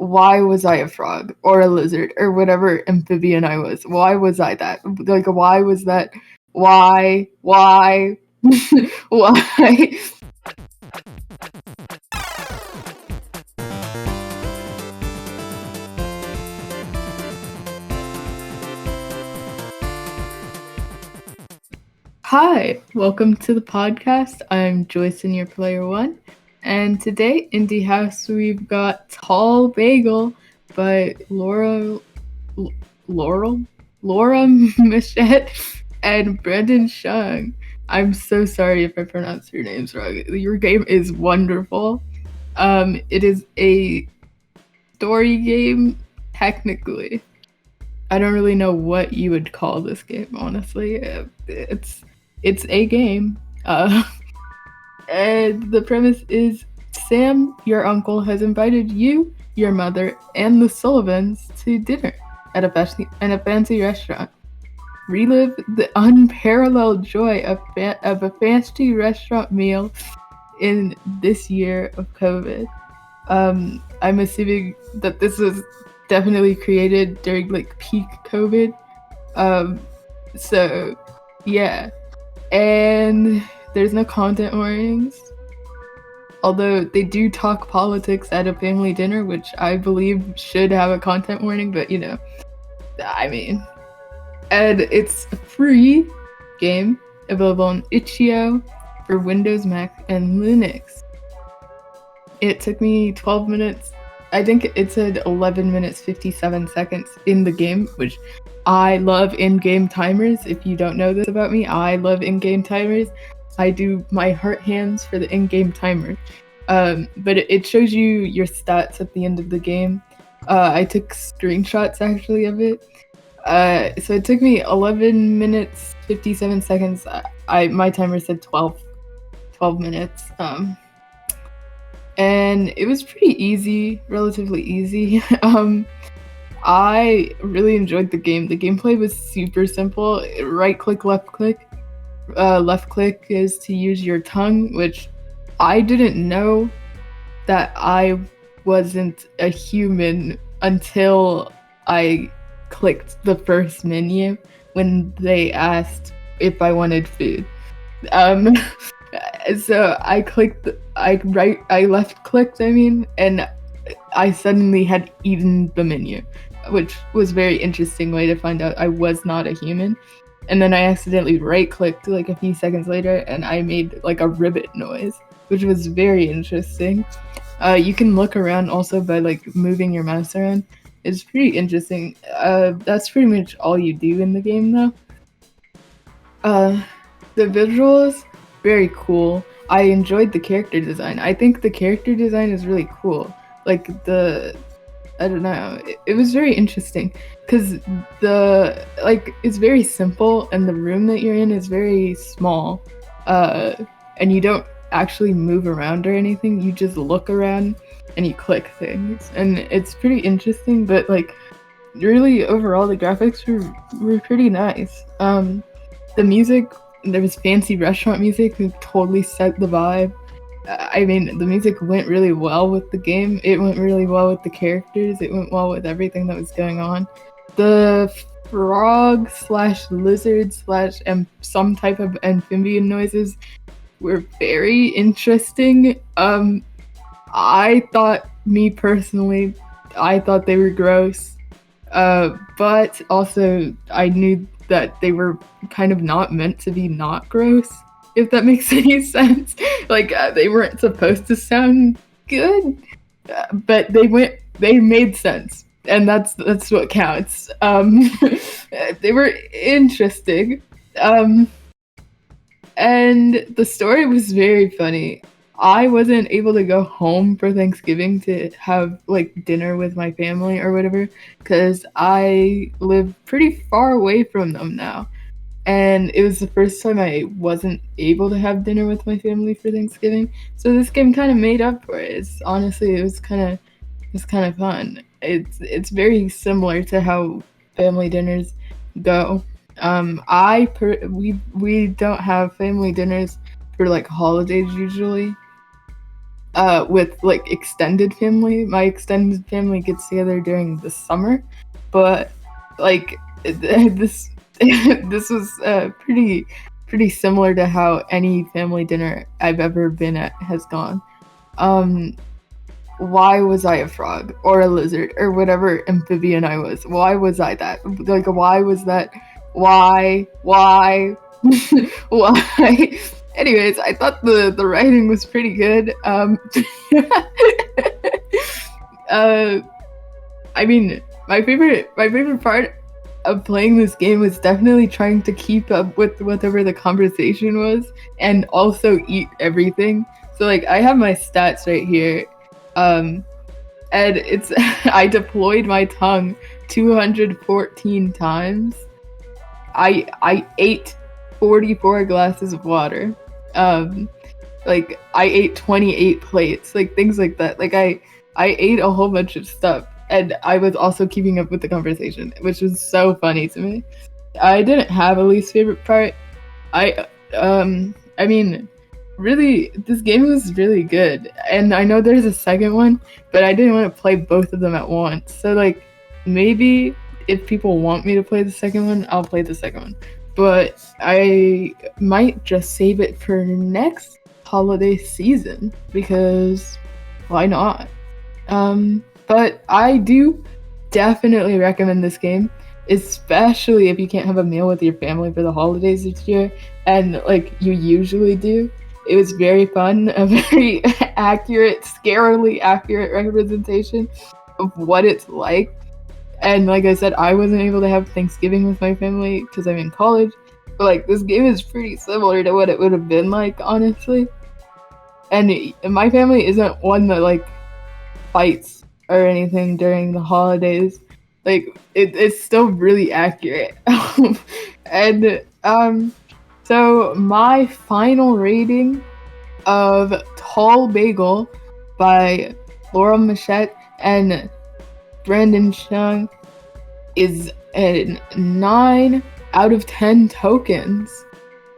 why was I a frog or a lizard or whatever amphibian I was? Why was I that? Like, why was that? Why? Why? Why? Hi, welcome to the podcast. I'm Joyce and your player one. And today in the house we've got Tall Bagel by Laura Michet and Brendon Chung. I'm so sorry if I pronounced your names wrong. Your game is wonderful. It is a story game, technically. I don't really know what you would call this game, honestly. It's a game. And the premise is Sam, your uncle, has invited you, your mother, and the Sullivans to dinner at a fancy restaurant. Relive the unparalleled joy of a fancy restaurant meal in this year of COVID. I'm assuming that this was definitely created during like peak COVID. So yeah. And there's no content warnings. Although they do talk politics at a family dinner, which I believe should have a content warning, but I mean. And it's a free game available on itch.io for Windows, Mac, and Linux. It took me 12 minutes. I think it said 11 minutes 57 seconds in the game, which I love in-game timers. If you don't know this about me, I love in-game timers. I do my heart hands for the in-game timer. But it shows you your stats at the end of the game. I took screenshots actually of it. So it took me 11 minutes 57 seconds. My timer said 12 minutes. And it was pretty easy, relatively easy. I really enjoyed the game. The gameplay was super simple. Right click, left click. Left click is to use your tongue, which I didn't know that I wasn't a human until I clicked the first menu when they asked if I wanted food. So I left clicked, and I suddenly had eaten the menu, which was a very interesting way to find out I was not a human. And then I accidentally right-clicked like a few seconds later, and I made like a ribbit noise, which was very interesting. You can look around also by like moving your mouse around. It's pretty interesting. That's pretty much all you do in the game, though. The visuals, very cool. I enjoyed the character design. I think the character design is really cool. Like I don't know. It was very interesting because it's very simple, and the room that you're in is very small. And you don't actually move around or anything. You just look around and you click things, and it's pretty interesting. But like, really overall, the graphics were pretty nice. The music, there was fancy restaurant music who totally set the vibe. The music went really well with the game. It went really well with the characters. It went well with everything that was going on. The frog / lizard / some type of amphibian noises were very interesting. I thought they were gross. But also I knew that they were kind of not meant to be not gross, if that makes any sense. Like, they weren't supposed to sound good, but they made sense, and that's what counts. They were interesting, and the story was very funny. I wasn't able to go home for Thanksgiving to have like dinner with my family or whatever, because I live pretty far away from them now. And it was the first time I wasn't able to have dinner with my family for Thanksgiving. So this game kind of made up for it. It was kind of fun. It's very similar to how family dinners go. We don't have family dinners for like holidays usually. with like extended family. My extended family gets together during the summer, but like this this was pretty similar to how any family dinner I've ever been at has gone. Um, why was I a frog or a lizard or whatever amphibian I was? Why was I that? Like, why was that? Why? Why? Anyways, I thought the writing was pretty good. uh, I mean, my favorite part of playing this game was definitely trying to keep up with whatever the conversation was and also eat everything. So like I have my stats right here. Um and it's I deployed my tongue 214 times. I ate 44 glasses of water. Um like I ate 28 plates, like things like that. Like I ate a whole bunch of stuff and I was also keeping up with the conversation, which was so funny to me. I didn't have a least favorite part. I mean, really this game was really good. And I know there's a second one, but I didn't want to play both of them at once. So like maybe if people want me to play the second one, I'll play the second one. But I might just save it for next holiday season because why not? But I do definitely recommend this game, especially if you can't have a meal with your family for the holidays this year, and like you usually do. It was very fun, a very accurate, scarily accurate representation of what it's like. And like I said, I wasn't able to have Thanksgiving with my family because I'm in college. But like this game is pretty similar to what it would have been like, honestly. And my family isn't one that like fights or anything during the holidays. Like it's still really accurate. And so my final rating of Tall Bagel by Laura Michet and Brendon Chung is a 9 out of 10 tokens.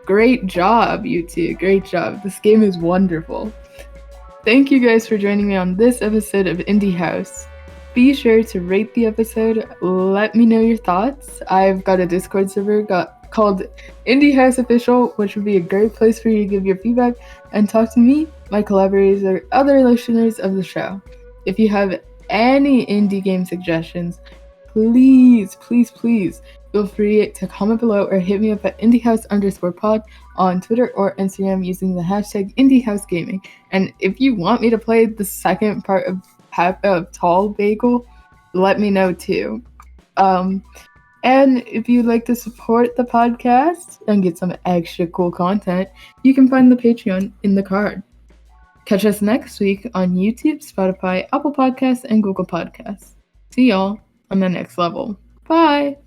Great job, you two. Great job. This game is wonderful. Thank you guys for joining me on this episode of Indie House. Be sure to rate the episode. Let me know your thoughts. I've got a Discord server called Indie House Official, which would be a great place for you to give your feedback and talk to me, my collaborators, or other listeners of the show. If you have any indie game suggestions, please feel free to comment below or hit me up at indiehouse_pod on Twitter or Instagram using the hashtag IndieHouseGaming. And if you want me to play the second part of Tall Bagel, let me know too. And if you'd like to support the podcast and get some extra cool content, you can find the Patreon in the card. Catch us next week on YouTube, Spotify, Apple Podcasts, and Google Podcasts. See y'all on the next level. Bye!